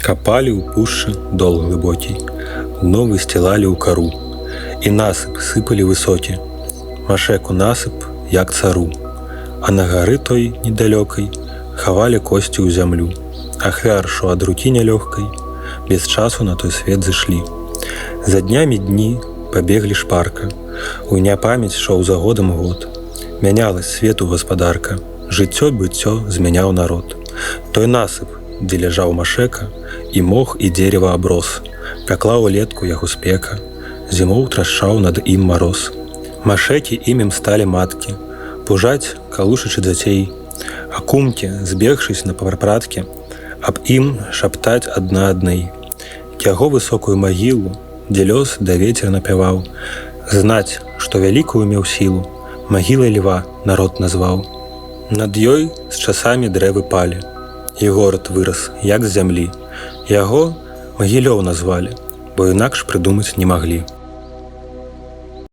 Капалі ў пушчы дол глыбокі, дно высцілалі ў кару, і насып сыпалі высокі, Машэку насып, як цару, а на гары той недалёкай хавалі косці ў зямлю, ахвяр, шо ад рукі нялёгкай, без часу на той свет зышлі. За днямі дні пабеглі шпарка, у няпамяць шоў за годам год. Мянялась свету гаспадарка, жыццё-быццё змяняў народ. Той насып, дзе ляжаў Машэка, і мох, і дзерева аброс, пякла ўлетку яго спека, зімоў трашчаў над ім мароз. Машэкі імем сталі маткі, пужаць, калушачы дзяцей, а кумкі, збегшыся на прапраткі, аб ім шаптаць адна аднай. Яго высокую магілу, дзе лёс да вецер напяваў, знаць, што вялікую меў сілу, магілай льва народ назваў. Над ёй з часамі дрэвы палі, і горад вырас, як з зямлі. Яго Магілёў назвалі, бо інакш прыдумаць не маглі.